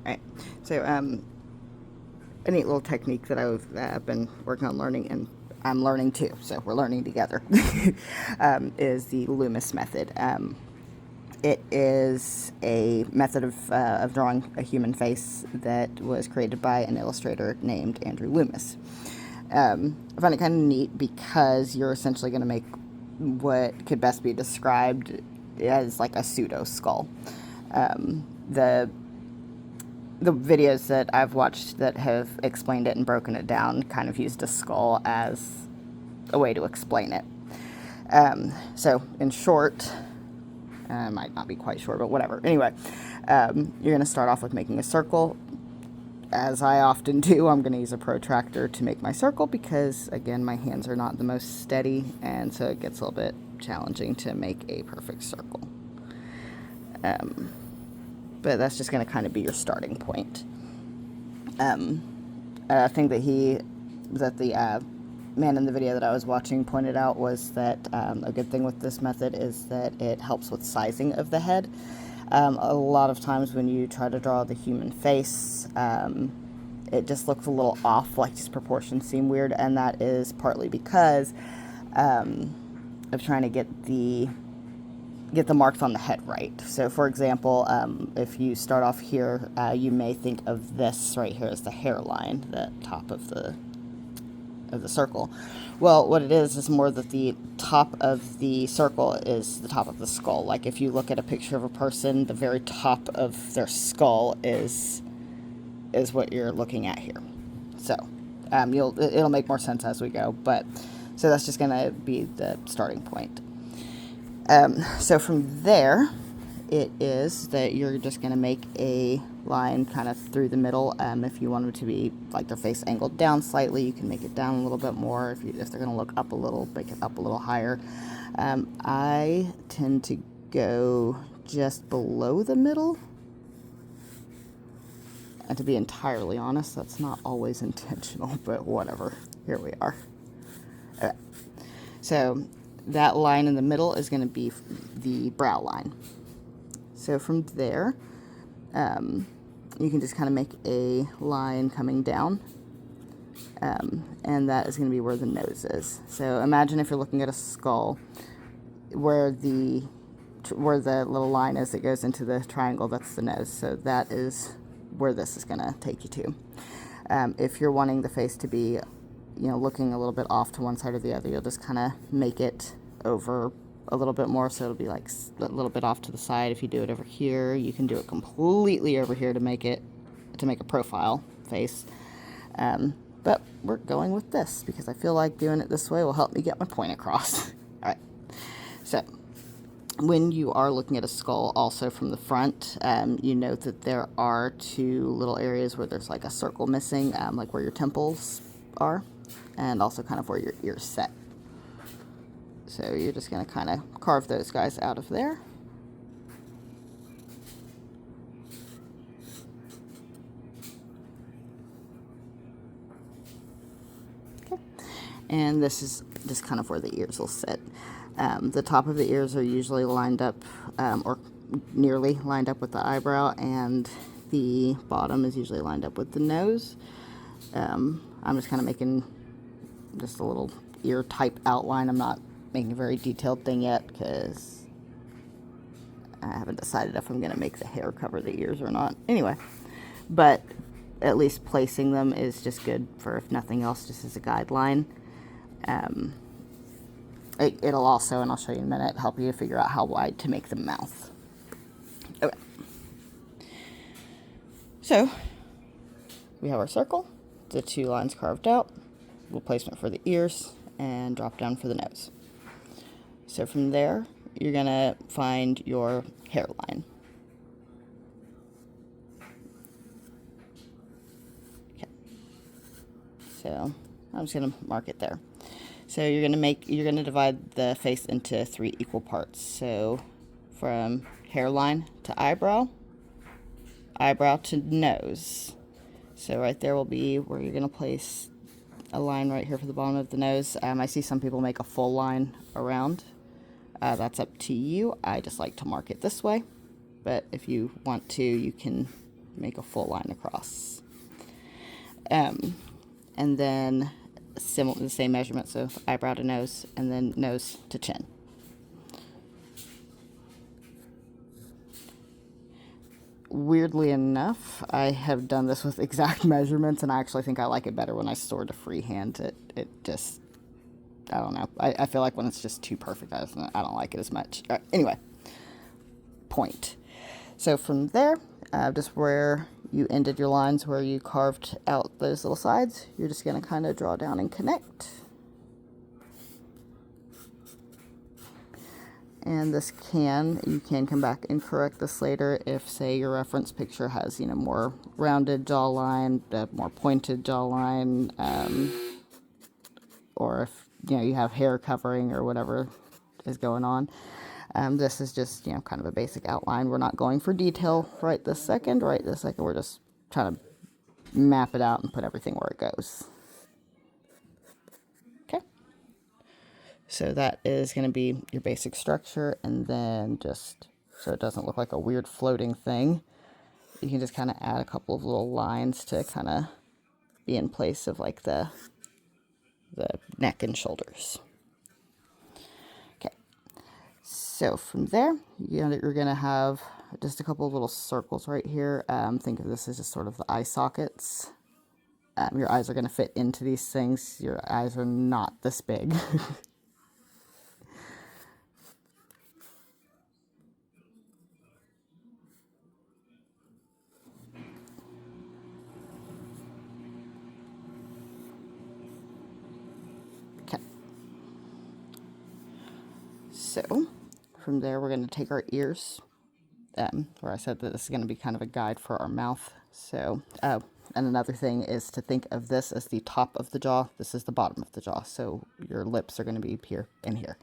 Right. So, a neat little technique that I've been working on learning, and I'm learning too, so we're learning together, is the Loomis method. It is a method of drawing a human face that was created by an illustrator named Andrew Loomis. I find it kind of neat because you're essentially going to make what could best be described as like a pseudo skull. The videos that I've watched that have explained it and broken it down kind of used a skull as a way to explain it. So, in short, might not be quite short, but whatever. Anyway, you're going to start off with making a circle. As I often do, I'm going to use a protractor to make my circle because, again, my hands are not the most steady, and so it gets a little bit challenging to make a perfect circle. But that's just going to kind of be your starting point. A thing that the man in the video that I was watching pointed out was that a good thing with this method is that it helps with sizing of the head. A lot of times when you try to draw the human face, it just looks a little off, like just proportions seem weird, and that is partly because of trying to get the marks on the head right. So, for example, if you start off here, you may think of this right here as the hairline, the top of the circle. Well, what it is more that the top of the circle is the top of the skull. Like if you look at a picture of a person, the very top of their skull is what you're looking at here. So, it'll make more sense as we go, but so that's just going to be the starting point. So from there, it is that you're just going to make a line kind of through the middle. If you want it to be like their face angled down slightly, you can make it down a little bit more. If they're going to look up a little, make it up a little higher. I tend to go just below the middle. And to be entirely honest, that's not always intentional, but whatever. Here we are. Okay. So that line in the middle is going to be the brow line. So from there, you can just kind of make a line coming down, and that is going to be where the nose is. So imagine if you're looking at a skull, where the little line is that goes into the triangle, that's the nose. So that is where this is going to take you to. If you're wanting the face to be, looking a little bit off to one side or the other, you'll just kind of make it over a little bit more, so it'll be like a little bit off to the side. If you do it over here, you can do it completely over here to make a profile face. But we're going with this because I feel like doing it this way will help me get my point across. All right. So when you are looking at a skull also from the front, you note that there are two little areas where there's like a circle missing, like where your temples are, and also kind of where your ears set. So you're just going to kind of carve those guys out of there. Okay. And this is just kind of where the ears will sit. The top of the ears are usually lined up, or nearly lined up with the eyebrow, and the bottom is usually lined up with the nose. I'm just kind of making just a little ear type outline. I'm not making a very detailed thing yet because I haven't decided if I'm going to make the hair cover the ears or not. Anyway, but at least placing them is just good for, if nothing else, just as a guideline. It'll also, and I'll show you in a minute, help you figure out how wide to make the mouth. Okay. So we have our circle, the two lines carved out, little placement for the ears, and drop down for the nose. So from there, you're going to find your hairline. Okay. So I'm just going to mark it there. So you're going to divide the face into 3 equal parts. So from hairline to eyebrow, eyebrow to nose. So right there will be where you're going to place a line right here for the bottom of the nose. I see some people make a full line around. That's up to you. I just like to mark it this way, but if you want to, you can make a full line across. And then the same measurement, so eyebrow to nose, and then nose to chin. Weirdly enough, I have done this with exact measurements, and I actually think I like it better when I sort of freehand. It just, I don't know. I feel like when it's just too perfect, I don't like it as much. Anyway, point. So from there, just where you ended your lines, where you carved out those little sides, you're just going to kind of draw down and connect. And this you can come back and correct this later if, say, your reference picture has, more rounded jawline, more pointed jawline, or if, you have hair covering or whatever is going on. This is just, kind of a basic outline. We're not going for detail right this second. We're just trying to map it out and put everything where it goes. Okay. So that is going to be your basic structure, and then just so it doesn't look like a weird floating thing, you can just kind of add a couple of little lines to kind of be in place of like the neck and shoulders. Okay, so from there, you're going to have just a couple of little circles right here. Think of this as just sort of the eye sockets. Your eyes are going to fit into these things. Your eyes are not this big. Okay. So from there, we're going to take our ears, where I said that this is going to be kind of a guide for our mouth. So, and another thing is to think of this as the top of the jaw. This is the bottom of the jaw. So your lips are going to be here and here.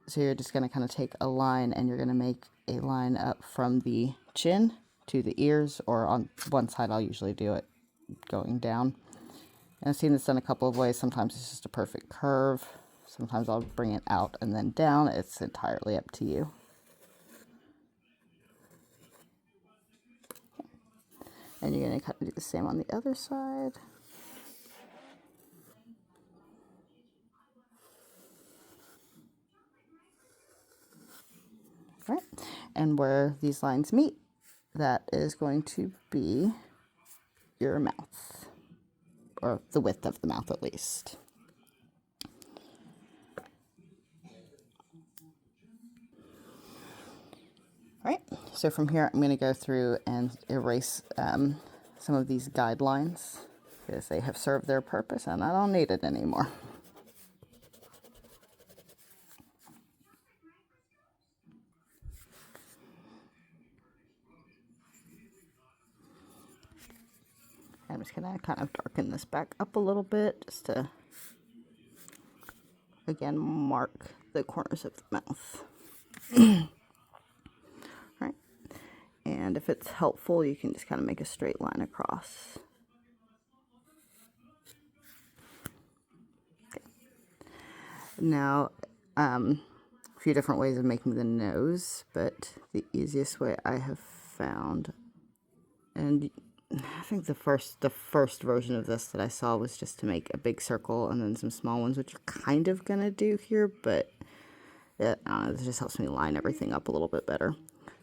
So you're just going to kind of take a line, and you're going to make a line up from the chin to the ears, or on one side I'll usually do it going down. And I've seen this done a couple of ways. Sometimes it's just a perfect curve. Sometimes I'll bring it out and then down. It's entirely up to you. And you're going to kind of do the same on the other side. All right. And where these lines meet, that is going to be your mouth, or the width of the mouth at least. All right, so from here I'm going to go through and erase some of these guidelines because they have served their purpose and I don't need it anymore. I'm just going to kind of darken this back up a little bit just to, again, mark the corners of the mouth. Right, and if it's helpful, you can just kind of make a straight line across. Okay. Now, a few different ways of making the nose, but the easiest way I have found, and I think the first version of this that I saw was just to make a big circle and then some small ones, which you're kind of gonna do here, but I don't know, this just helps me line everything up a little bit better.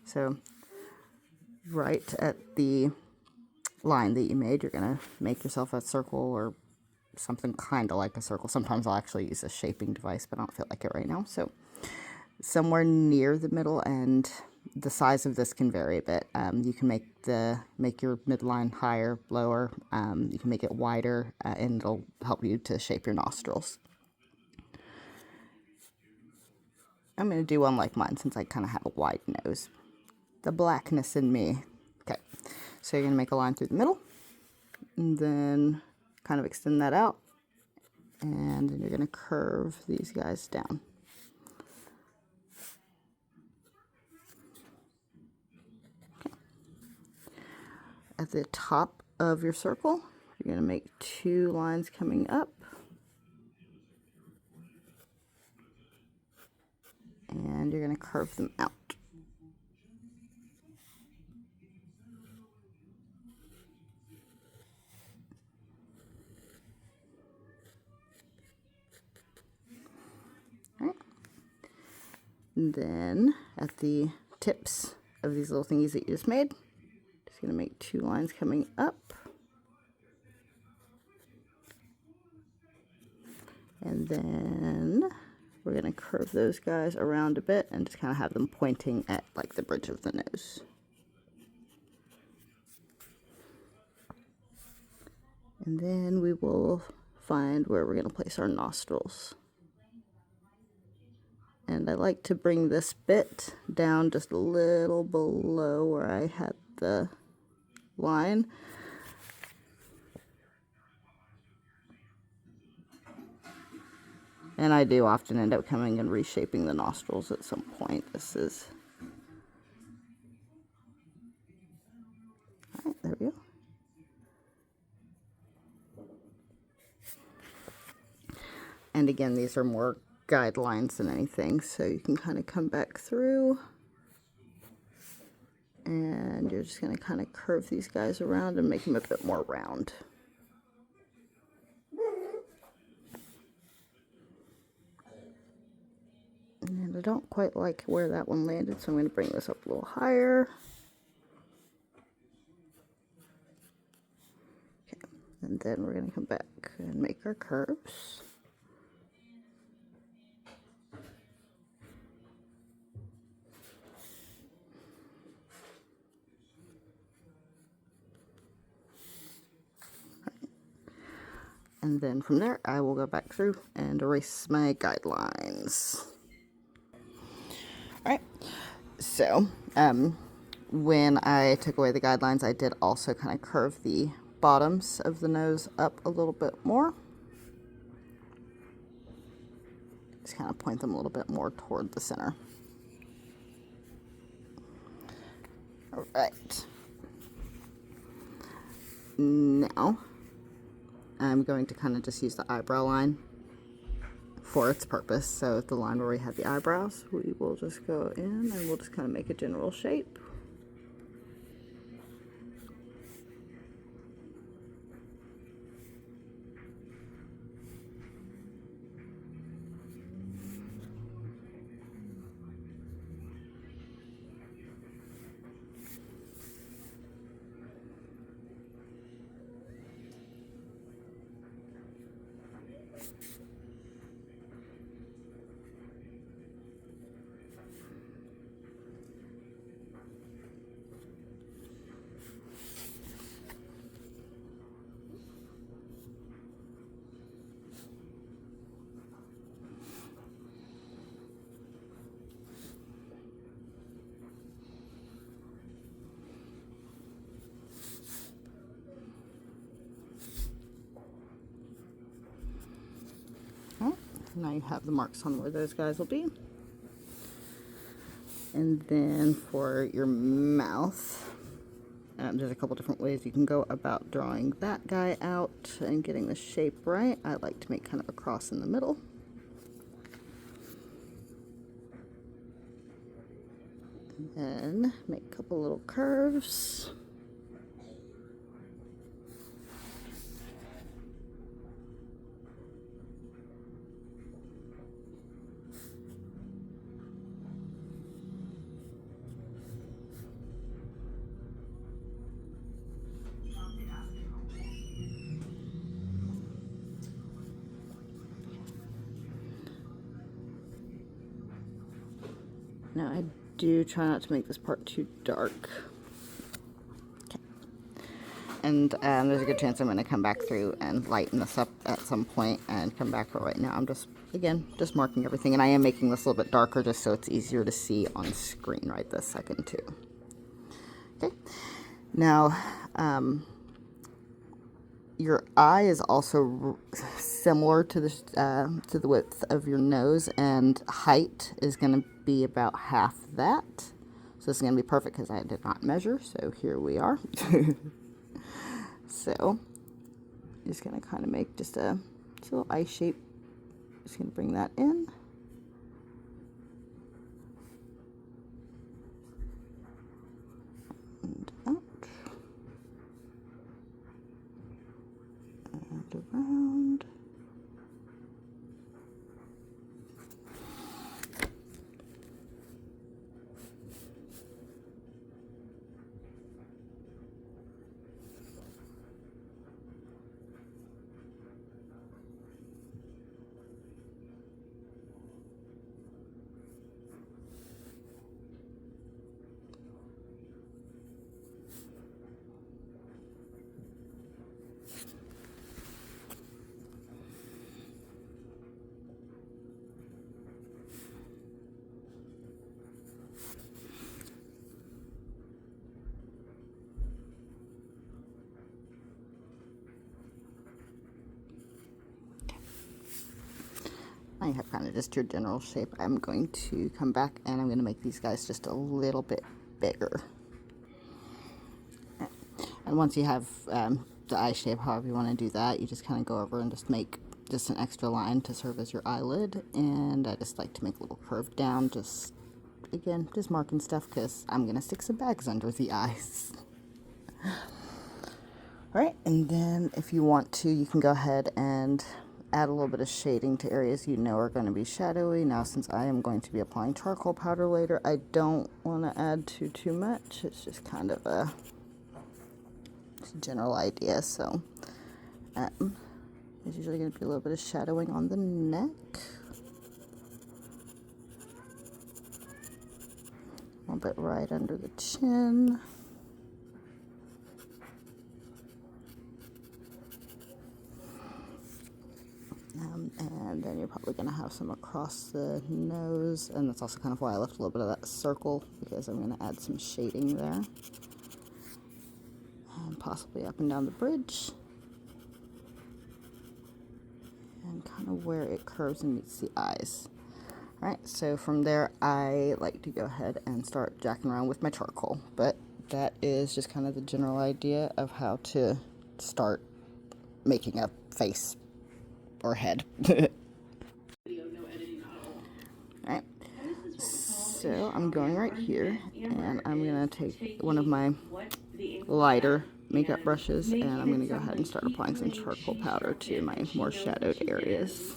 So right at the line that you made, you're gonna make yourself a circle or something kind of like a circle. Sometimes I'll actually use a shaping device, but I don't feel like it right now. So somewhere near the middle, and the size of this can vary a bit. You can make your midline higher, lower. You can make it wider, and it'll help you to shape your nostrils. I'm going to do one like mine since I kind of have a wide nose. The blackness in me. Okay, so you're going to make a line through the middle, and then kind of extend that out, and then you're going to curve these guys down. Okay. At the top of your circle, you're going to make 2 lines coming up, and you're going to curve them out. And then at the tips of these little thingies that you just made, just going to make 2 lines coming up. And then we're going to curve those guys around a bit and just kind of have them pointing at like the bridge of the nose. And then we will find where we're going to place our nostrils. And I like to bring this bit down just a little below where I had the line. And I do often end up coming and reshaping the nostrils at some point. This is... Alright, there we go. And again, these are more guidelines than anything, so you can kind of come back through and you're just going to kind of curve these guys around and make them a bit more round. And I don't quite like where that one landed, so I'm going to bring this up a little higher. Okay, and then we're going to come back and make our curves. And then from there, I will go back through and erase my guidelines. Alright, so when I took away the guidelines, I did also kind of curve the bottoms of the nose up a little bit more. Just kind of point them a little bit more toward the center. Alright. Now, I'm going to kind of just use the eyebrow line for its purpose. So the line where we had the eyebrows, we will just go in and we'll just kind of make a general shape. Now you have the marks on where those guys will be. And then for your mouth, there's a couple different ways you can go about drawing that guy out and getting the shape right. I like to make kind of a cross in the middle. And then make a couple little curves. Now I do try not to make this part too dark. Okay. And there's a good chance I'm going to come back through and lighten this up at some point and come back, but right now I'm just, again, just marking everything. And I am making this a little bit darker just so it's easier to see on screen right this second too. Okay. Now, your eye is also similar to the width of your nose, and height is going to be about half that. So this is going to be perfect because I did not measure. So here we are. So just going to kind of make just a little eye shape. Just going to bring that in. And out. And around. you have kind of just your general shape. I'm going to come back and I'm going to make these guys just a little bit bigger. And once you have the eye shape, however you want to do that, you just kind of go over and just make just an extra line to serve as your eyelid. And I just like to make a little curve down, just, again, just marking stuff because I'm going to stick some bags under the eyes. Alright, and then if you want to, you can go ahead and add a little bit of shading to areas you know are going to be shadowy. Now, since I am going to be applying charcoal powder later, I don't want to add too much. It's just kind of a general idea. So there's usually going to be a little bit of shadowing on the neck, a little bit right under the chin. And then you're probably going to have some across the nose, and that's also kind of why I left a little bit of that circle, because I'm going to add some shading there. And possibly up and down the bridge. And kind of where it curves and meets the eyes. Alright, so from there I like to go ahead and start jacking around with my charcoal. But that is just kind of the general idea of how to start making a face or head. Alright, so I'm going right here, and I'm going to take one of my lighter makeup brushes, and I'm going to go ahead and start applying some charcoal powder to my more shadowed areas.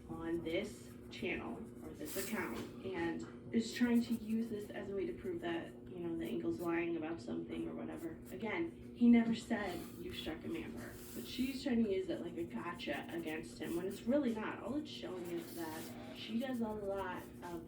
On this channel or this account, and is trying to use this as a way to prove that, you know, the Engel's lying about something or whatever. Again, he never said you struck him, Amber, but she's trying to use it like a gotcha against him when it's really not. All it's showing is that she does a lot of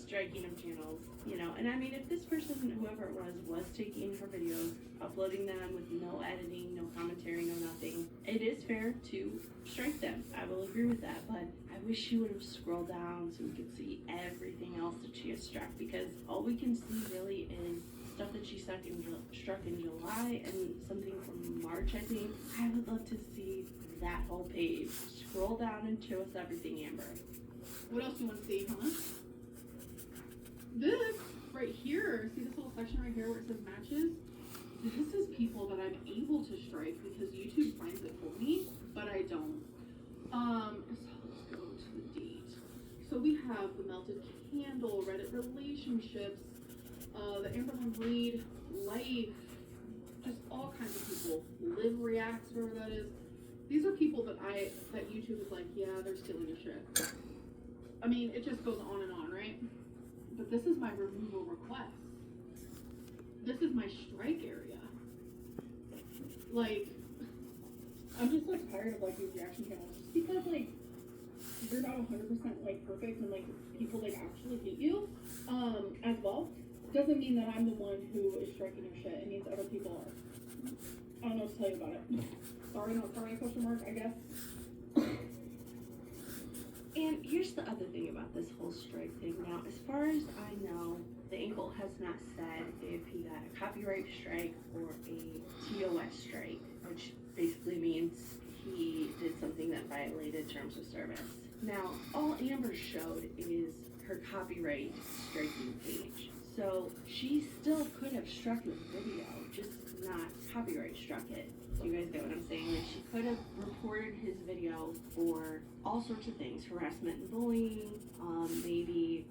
striking of channels, you know. And I mean, if this person, whoever it was taking her videos, uploading them with no editing, no commentary, no nothing, it is fair to strike them. I will agree with that, but I wish she would have scrolled down so we could see everything else that she has struck, because all we can see really is stuff that she struck in July and something from March, I think. I would love to see that whole page. Scroll down and show us everything, Amber. What else do you want to see, huh? This right here, see this little section right here where it says matches? This is people that I'm able to strike because YouTube finds it for me, but I don't. So let's go to the date. So we have the Melted Candle, Reddit Relationships, the Amber Reed Life, just all kinds of people. Live Reacts, whatever that is. These are people that YouTube is like, yeah, they're stealing your shit. I mean, it just goes on and on, right? But this is my removal request. This is my strike area. Like, I'm just so tired of like these reaction channels, just because like you're not 100% like perfect, and like people like actually hate you as well. Doesn't mean that I'm the one who is striking your shit. It means other people are. I don't know what to tell you about it. Sorry, question mark, I guess. And here's the other thing about this whole strike thing. Now, as far as I know, the Engel has not said if he got a copyright strike or a TOS strike, which basically means he did something that violated terms of service. Now, all Amber showed is her copyright striking page. So she still could have struck this video, just not copyright struck it. You guys get what I'm saying? Like, she could have reported his video for all sorts of things: harassment and bullying, maybe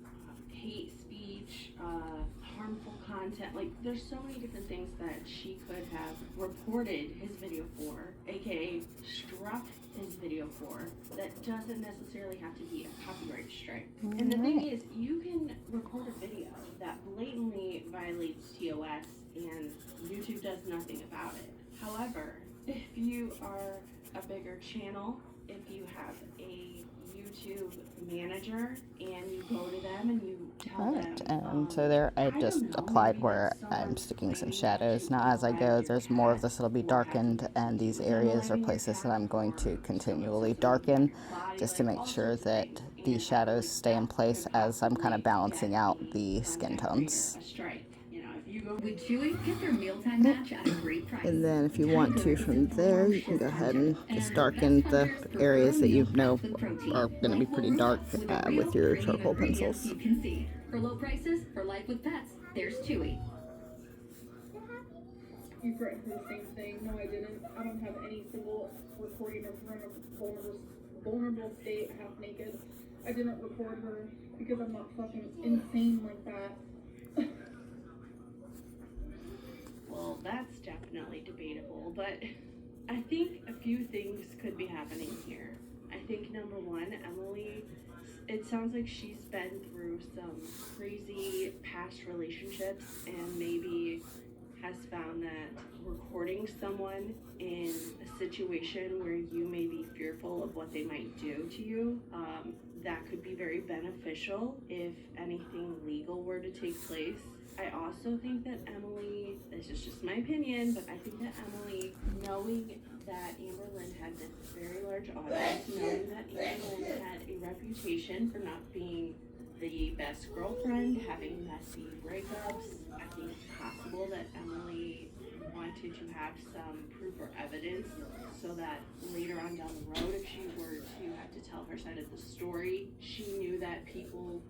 hate speech, harmful content. Like, there's so many different things that she could have reported his video for, aka struck his video for, that doesn't necessarily have to be a copyright strike. And the thing is, you can record a video that blatantly violates TOS and YouTube does nothing about it. However, if you are a bigger channel, if you have a YouTube manager and you go to them and you tell them, and so there I just applied where I'm sticking some shadows. Now as I go, there's more of this that'll be darkened, and these areas are places that I'm going to continually darken just to make sure that these shadows stay in place as I'm kind of balancing out the skin tones. A strike. You know, if you With Chewy, get their mealtime match at a great price. And then if you want to from there, you can go ahead and just darken the areas that you know are going to be pretty dark with your charcoal pencils. You can see. For low prices, for life with pets, there's Chewy. You threatened her the same thing. No, I didn't. I don't have any single recording of her in a vulnerable state, half naked. I didn't record her because I'm not fucking insane like that. Well, that's definitely debatable, but I think a few things could be happening here. I think number one, Emily, it sounds like she's been through some crazy past relationships and maybe has found that recording someone in a situation where you may be fearful of what they might do to you, that could be very beneficial if anything legal were to take place. I also think that Emily, this is just my opinion, but I think that Emily, knowing that Amber Lynn had this very large audience, knowing that Amber Lynn had a reputation for not being the best girlfriend, having messy breakups, I think it's possible that Emily wanted to have some proof or evidence so that later on down the road, if she were to have to tell her side of the story, she knew that people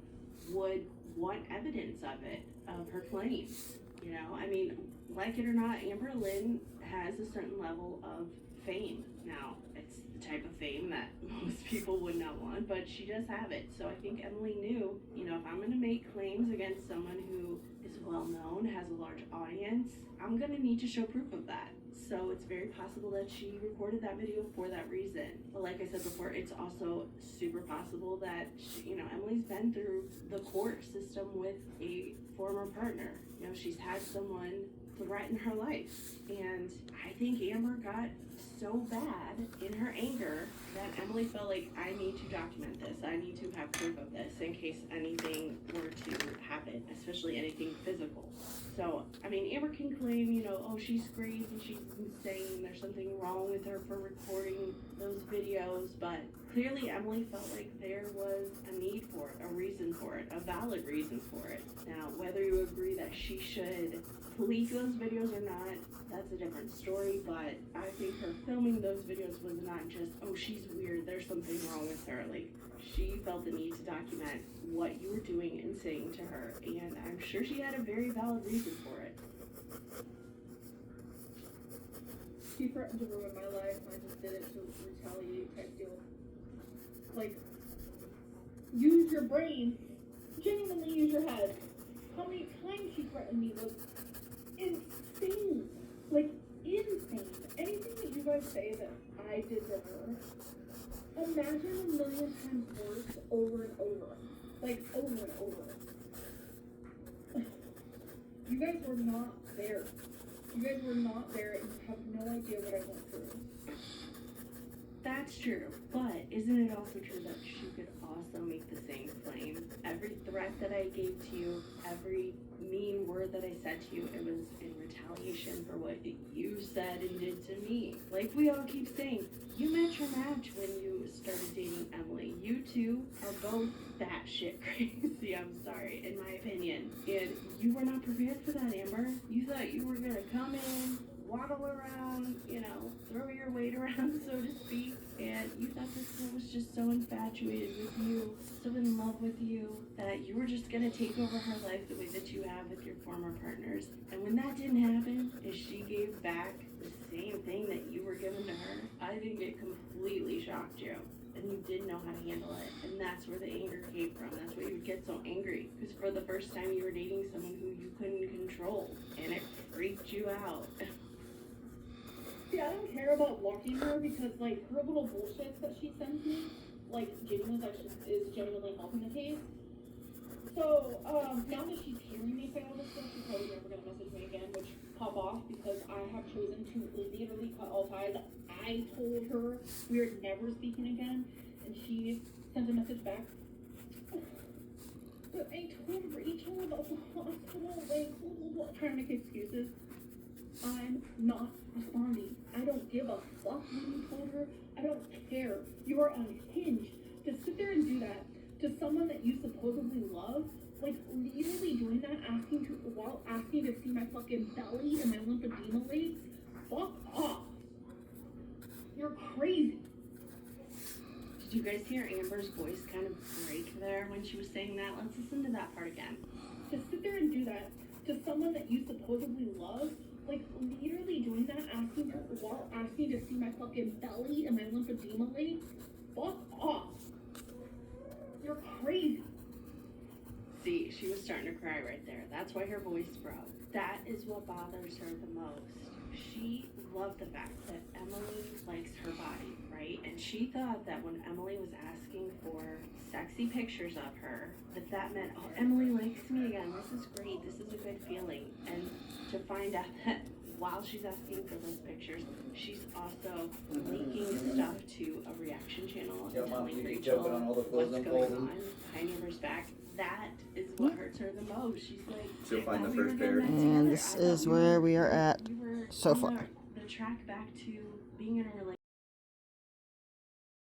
would want evidence of it, of her claims. You know, I mean, like it or not, Amber Lynn has a certain level of fame. Now, it's the type of fame that most people would not want, but she does have it. So I think Emily knew, you know, if I'm going to make claims against someone who is well known, has a large audience, I'm going to need to show proof of that. So it's very possible that she recorded that video for that reason. But like I said before, it's also super possible that she, you know, Emily's been through the court system with a former partner. You know, she's had someone threaten her life. And I think Amber got so bad in her anger that Emily felt like, I need to document this. I need to have proof of this in case anything were to happen, especially anything physical. So, I mean, Amber can claim, you know, oh, she's crazy, she's insane, there's something wrong with her for recording those videos, but clearly Emily felt like there was a need for it, a reason for it, a valid reason for it. Now, whether you agree that she should leak those videos or not, that's a different story, but I think her filming those videos was not just, oh, she's weird, there's something wrong with her. Like, she felt the need to document what you were doing and saying to her, and I'm sure she had a very valid reason for it. She threatened to ruin my life, and I just did it to retaliate type deal. Like, use your brain. Genuinely use your head. How many times she threatened me was insane. Like, insane. Anything that you guys say that I did to her, imagine a million times worse over and over. Like, over and over. You guys were not there. You guys were not there, and you have no idea what I went through. That's true, but isn't it also true that she could also make the same claim? Every threat that I gave to you, every mean word that I said to you, it was in retaliation for what you said and did to me. Like we all keep saying, you met your match when you started dating Emily. You two are both batshit crazy, I'm sorry, in my opinion. And you were not prepared for that, Amber. You thought you were gonna come in, waddle around, you know, throw your weight around, so to speak, and you thought this girl was just so infatuated with you, so in love with you, that you were just gonna take over her life the way that you have with your former partners. And when that didn't happen, and she gave back the same thing that you were giving to her, I think it completely shocked you. And you didn't know how to handle it. And that's where the anger came from. That's why you would get so angry. Because for the first time you were dating someone who you couldn't control. And it freaked you out. See, I don't care about blocking her because, like, her little bullshit that she sends me, like, is genuinely helping the case. So, now that she's hearing me say all this stuff, she's probably never gonna message me again, which pop off because I have chosen to literally cut all ties. I told her we are never speaking again, and she sent a message back. But I told her each one about the hospital, like, trying to make excuses. I'm not responding. I don't give a fuck when you told her. I don't care. You are unhinged. To sit there and do that to someone that you supposedly love, Like, literally doing that, while asking to see my fucking belly and my lymphedema leaks? Fuck off. You're crazy. Did you guys hear Amber's voice kind of break there when she was saying that? Let's listen to that part again. To sit there and do that to someone that you supposedly love, like, literally doing that, while asking to see my fucking belly and my lymphedema leaks? Fuck off. You're crazy. See, she was starting to cry right there. That's why her voice broke. That is what bothers her the most. She loved the fact that Emily likes her body, right? And she thought that when Emily was asking for sexy pictures of her, that meant, oh, Emily likes me again. This is great. This is a good feeling. And to find out that while she's asking for those pictures, she's also leaking stuff to a reaction channel and telling Rachel what's going on behind Amber's back. That is what hurts her the most. She's like, She'll find the we were first getting pair. back And together. this I thought is where we are at we were so on far. the track back to being in a relationship.